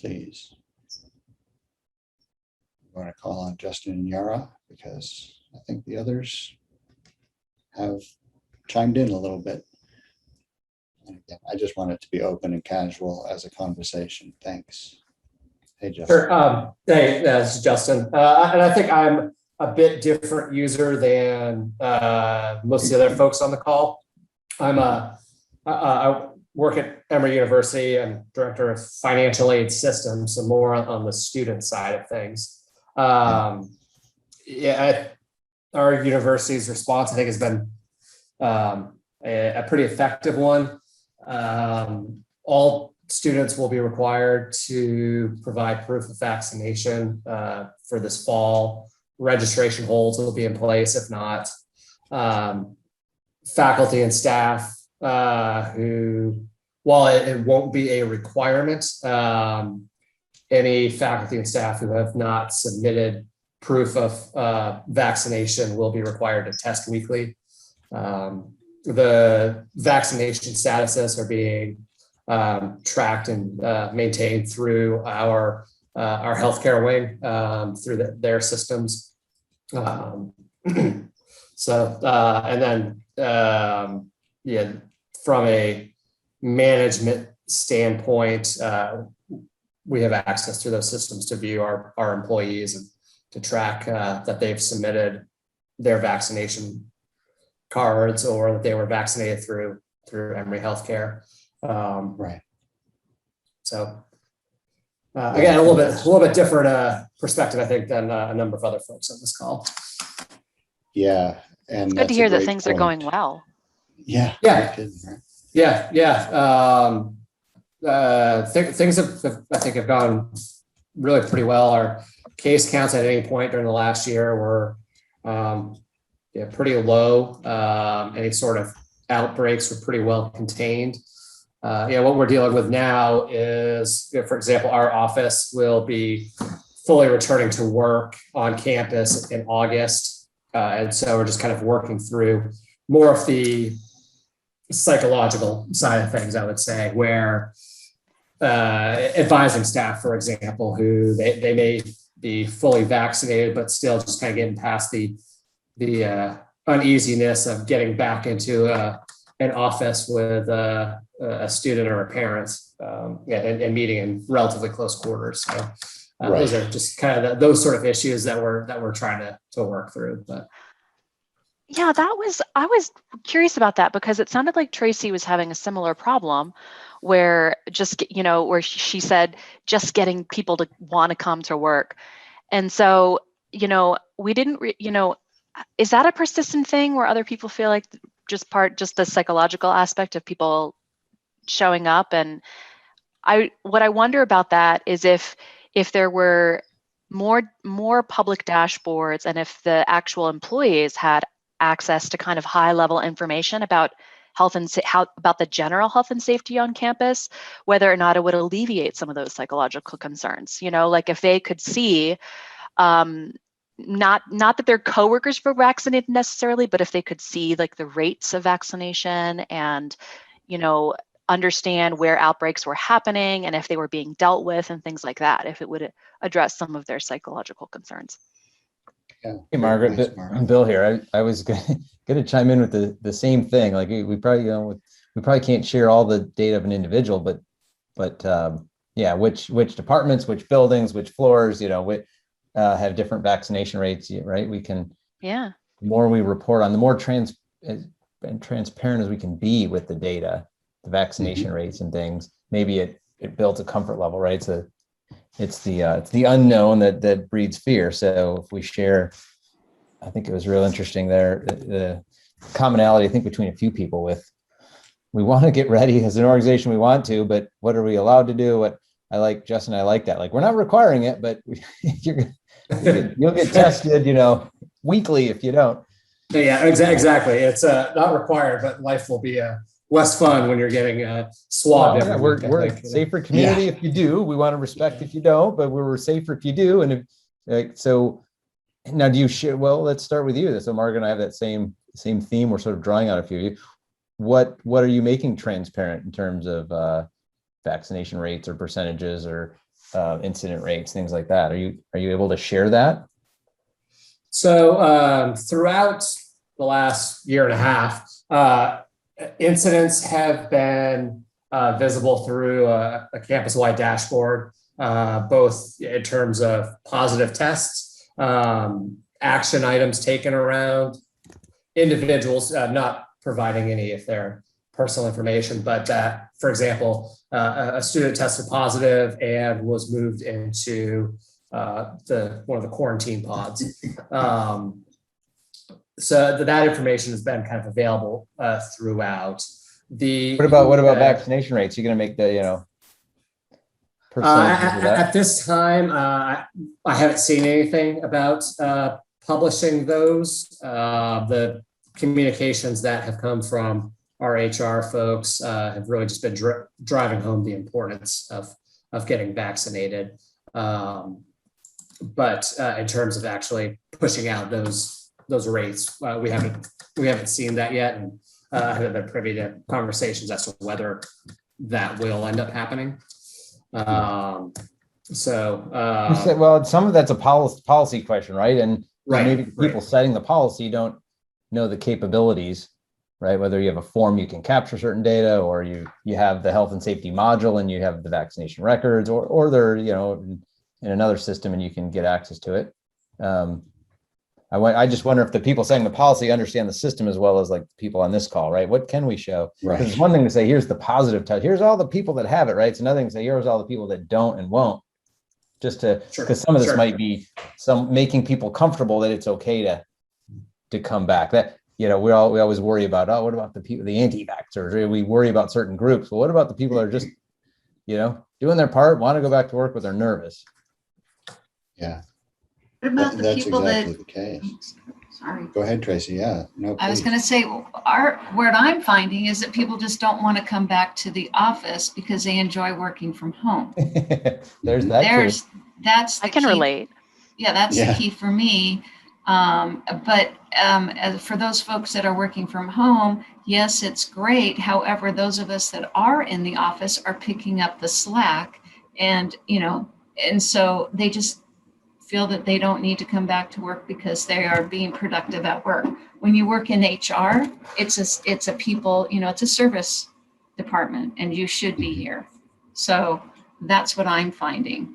S1: Please. I'm going to call on Justin and Yara because I think the others have chimed in a little bit. And again, I just want it to be open and casual as a conversation. Thanks. Hey, Justin.
S12: Sure. Hey, this is Justin. And I think I'm a bit different user than most of the other folks on the call. I work at Emory University. I'm director of financial aid systems, so more on the student side of things. Our university's response, I think, has been a pretty effective one. All students will be required to provide proof of vaccination for this fall. Registration holds will be in place. If not, faculty and staff who, while it won't be a requirement, any faculty and staff who have not submitted proof of vaccination will be required to test weekly. The vaccination statuses are being tracked and maintained through our healthcare wing, through their systems. So, and then, yeah, from a management standpoint, we have access to those systems to view our employees and to track that they've submitted their vaccination cards or that they were vaccinated through Emory Healthcare.
S1: Right.
S12: So again, a little bit different perspective, I think, than a number of other folks on this call.
S1: Yeah, and
S2: it's good to hear that things are going well.
S1: Yeah.
S12: Yeah.
S1: Kidding, right?
S12: Yeah. Things have gone really pretty well. Our case counts at any point during the last year were pretty low. Any sort of outbreaks were pretty well contained. What we're dealing with now is, for example, our office will be fully returning to work on campus in August. And so we're just kind of working through more of the psychological side of things, I would say, where advising staff, for example, who they may be fully vaccinated, but still just kind of getting past the uneasiness of getting back into an office with a student or a parent and meeting in relatively close quarters. So
S1: Right.
S12: Those are just kind of those sort of issues that we're trying to work through. But
S2: yeah, I was curious about that because it sounded like Tracy was having a similar problem where where she said just getting people to want to come to work. And so, we didn't, is that a persistent thing where other people feel like just the psychological aspect of people showing up? And what I wonder about that is if there were more public dashboards and if the actual employees had access to kind of high level information about about the general health and safety on campus, whether or not it would alleviate some of those psychological concerns. Like if they could see, not that their coworkers were vaccinated necessarily, but if they could see like the rates of vaccination and, understand where outbreaks were happening and if they were being dealt with and things like that, if it would address some of their psychological concerns.
S1: Yeah.
S13: Hey, Margaret, I'm Bill here. I was going to chime in with the same thing. Like we probably, we probably can't share all the data of an individual, but yeah, which departments, which buildings, which floors, have different vaccination rates, right? We can,
S2: the
S13: more we report on, the more transparent as we can be with the data, the vaccination rates and things, maybe it builds a comfort level, right? So it's the unknown that breeds fear. So if we share, I think it was real interesting there, the commonality, I think, between a few people we want to get ready as an organization, we want to, but what are we allowed to do? What I like, Justin, I like that. Like, we're not requiring it, but you'll get tested, weekly if you don't.
S12: Yeah, exactly. It's not required, but life will be less fun when you're getting swabbed.
S13: Yeah, we're a safer community if you do. We want to respect if you don't, but we're safer if you do. And so now, do you share? Well, let's start with you. So Margaret and I have that same theme. We're sort of drawing on a few of you. What are you making transparent in terms of vaccination rates or percentages or incident rates, things like that? Are you able to share that?
S12: So throughout the last year and a half, incidents have been visible through a campus-wide dashboard, both in terms of positive tests, action items taken around individuals, not providing any of their personal information, but for example, a student tested positive and was moved into one of the quarantine pods. So that information has been kind of available throughout. What
S13: about vaccination rates? You're going to make the percentages of that?
S12: At this time, I haven't seen anything about publishing those. The communications that have come from our HR folks have really just been driving home the importance of getting vaccinated. But in terms of actually pushing out those rates, we haven't seen that yet, and haven't been privy to conversations as to whether that will end up happening.
S13: Well, some of that's a policy question, right? And maybe people setting the policy don't know the capabilities, right? Whether you have a form you can capture certain data, or you have the health and safety module and you have the vaccination records, or they're in another system and you can get access to it. I just wonder if the people setting the policy understand the system as well as like people on this call, right? What can we show? Because it's one thing to say, here's the positive touch, here's all the people that have it, right? It's another thing to say, here's all the people that don't and won't. Just to, because some of this might be some making people comfortable that it's okay to come back. That, we always worry about, what about the people, the anti-vaxxers? We worry about certain groups, but what about the people that are just, doing their part, want to go back to work, but they're nervous?
S1: Yeah.
S6: What about the
S1: That's
S6: people
S1: exactly
S6: that?
S1: The case.
S6: Sorry.
S1: Go ahead, Tracy. Yeah. No.
S6: I was going to say, what I'm finding is that people just don't want to come back to the office because they enjoy working from home.
S13: There's that too.
S6: That's
S2: I can relate.
S6: Yeah, that's the key for me. But for those folks that are working from home, yes, it's great. However, those of us that are in the office are picking up the slack, and so they just feel that they don't need to come back to work because they are being productive at work. When you work in HR, it's a people, it's a service department, and you should be here. So that's what I'm finding.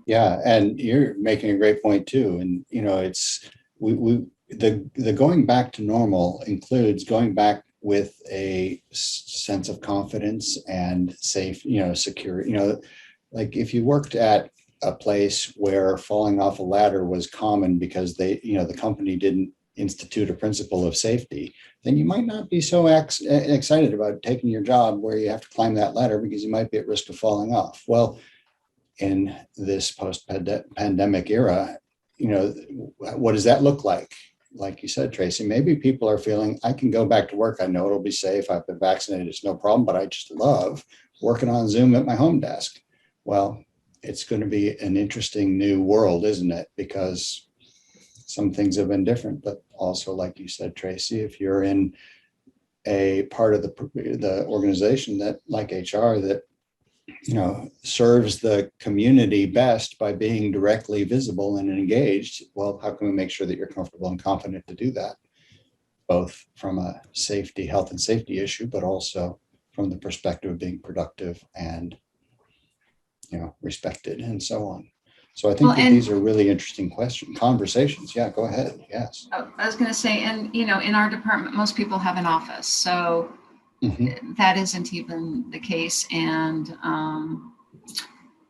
S1: Yeah, and you're making a great point too. And it's the going back to normal includes going back with a sense of confidence and safe, secure. Like if you worked at a place where falling off a ladder was common because the company didn't institute a principle of safety, then you might not be so excited about taking your job where you have to climb that ladder because you might be at risk of falling off. Well, in this post-pandemic era, what does that look like? Like you said, Tracy, maybe people are feeling, I can go back to work. I know it'll be safe. I've been vaccinated. It's no problem, but I just love working on Zoom at my home desk. Well, it's going to be an interesting new world, isn't it? Because some things have been different, but also, like you said, Tracy, if you're in a part of the organization that, like HR, that serves the community best by being directly visible and engaged, well, how can we make sure that you're comfortable and confident to do that, both from a health and safety issue, but also from the perspective of being productive and respected and so on. So I think that these are really interesting conversations. Yeah, go ahead. Yes.
S6: I was going to say, and in our department, most people have an office, so that isn't even the case. And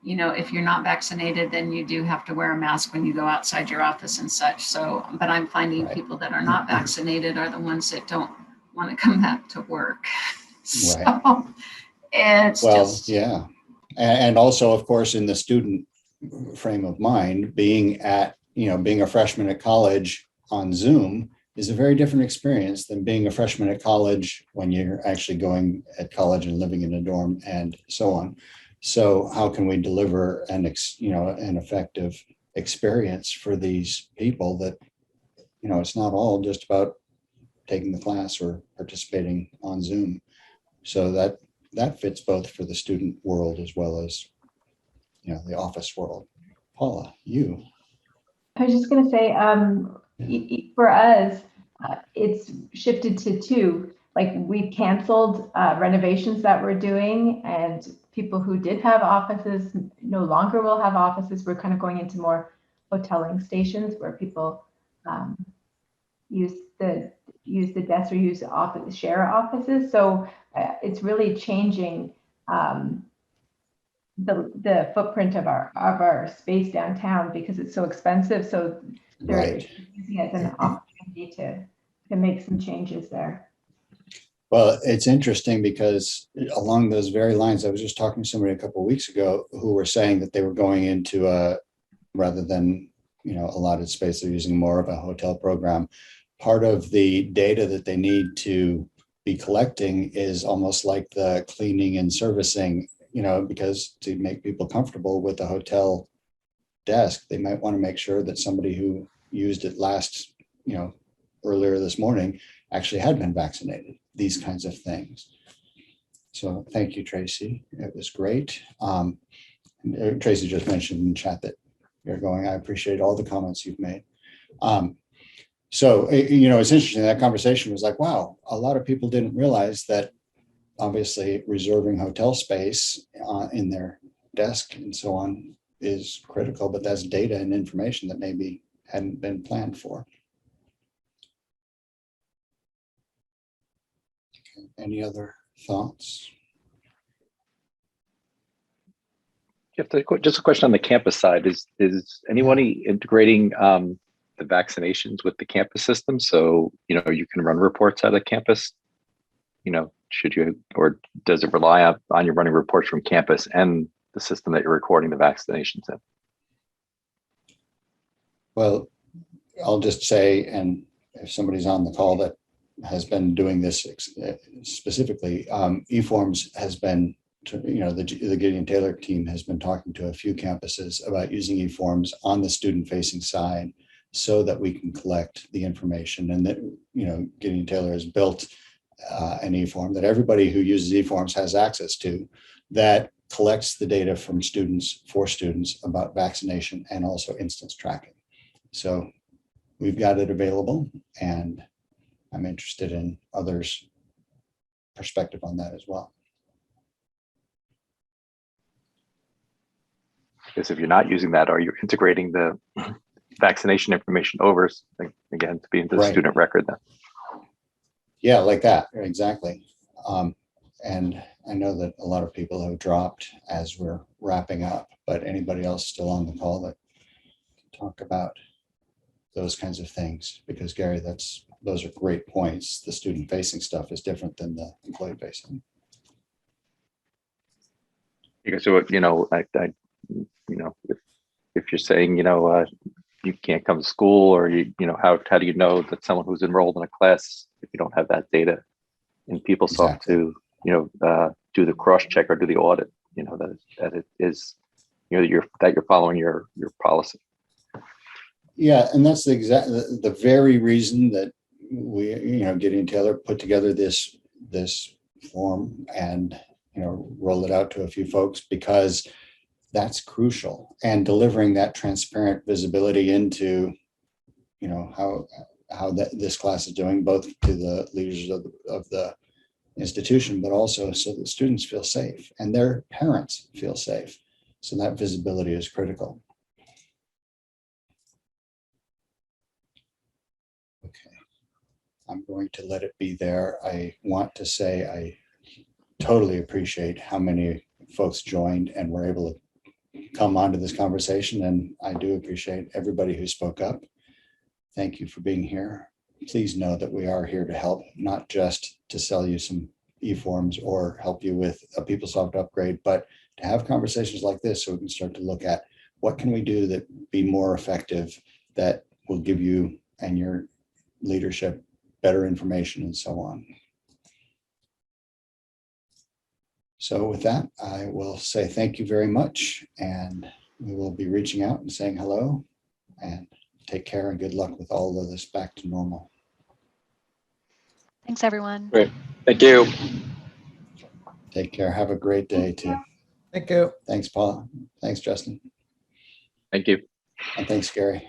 S6: if you're not vaccinated, then you do have to wear a mask when you go outside your office and such. So, but I'm finding people that are not vaccinated are the ones that don't want to come back to work. So it's
S1: yeah. And also, of course, in the student frame of mind, being a freshman at college on Zoom is a very different experience than being a freshman at college when you're actually going at college and living in a dorm and so on. So how can we deliver an effective experience for these people that, it's not all just about taking the class or participating on Zoom. So that fits both for the student world as well as, the office world. Paula, you.
S7: I was just going to say, for us, it's shifted to two. Like we've canceled renovations that we're doing, and people who did have offices no longer will have offices. We're kind of going into more hoteling stations where people use the desks or use share offices. So it's really changing the footprint of our space downtown because it's so expensive. So they're using it as an opportunity to make some changes there.
S1: Well, it's interesting because along those very lines, I was just talking to somebody a couple of weeks ago who were saying that they were going into rather than allotted space, they're using more of a hotel program. Part of the data that they need to be collecting is almost like the cleaning and servicing, because to make people comfortable with the hotel desk, they might want to make sure that somebody who used it last, earlier this morning actually had been vaccinated, these kinds of things. So thank you, Tracy. It was great. Tracy just mentioned in chat that you're going. I appreciate all the comments you've made. So, it's interesting. That conversation was like, wow, a lot of people didn't realize that obviously reserving hotel space in their desk and so on is critical, but that's data and information that maybe hadn't been planned for. Okay. Any other thoughts?
S11: Just a question on the campus side. Is anybody integrating the vaccinations with the campus system? So, you can run reports out of campus, should you, or does it rely on you running reports from campus and the system that you're recording the vaccinations in?
S1: Well, I'll just say, and if somebody's on the call that has been doing this specifically, eForms has been, the Gideon Taylor team has been talking to a few campuses about using eForms on the student-facing side so that we can collect the information. And that, Gideon Taylor has built an eForm that everybody who uses eForms has access to, that collects the data from students for students about vaccination and also instance tracking. So we've got it available, and I'm interested in others' perspective on that as well.
S11: Because if you're not using that, are you integrating the vaccination information over, again, to be into the student record then?
S1: Yeah, like that, exactly. And I know that a lot of people have dropped as we're wrapping up, but anybody else still on the call that can talk about those kinds of things? Because Gary, those are great points. The student-facing stuff is different than the employee-facing.
S11: Because so, if you're saying, you can't come to school, or how do you know that someone who's enrolled in a class if you don't have that data in PeopleSoft to do the cross check or do the audit, that it is, that you're following your policy.
S1: Yeah, and that's the very reason that we, Gideon Taylor put together this form and roll it out to a few folks, because that's crucial. And delivering that transparent visibility into how this class is doing, both to the leaders of the institution, but also so that students feel safe and their parents feel safe. So that visibility is critical. Okay, I'm going to let it be there. I want to say I totally appreciate how many folks joined and were able to come onto this conversation, and I do appreciate everybody who spoke up. Thank you for being here. Please know that we are here to help, not just to sell you some eForms or help you with a PeopleSoft upgrade, but to have conversations like this so we can start to look at what can we do that be more effective, that will give you and your leadership better information and so on. So with that, I will say thank you very much, and we will be reaching out and saying hello, and take care and good luck with all of this back to normal.
S2: Thanks, everyone.
S5: Great. Thank you.
S1: Take care. Have a great day too.
S13: Thank you.
S1: Thanks, Paul. Thanks, Justin.
S11: Thank you.
S1: And thanks, Gary.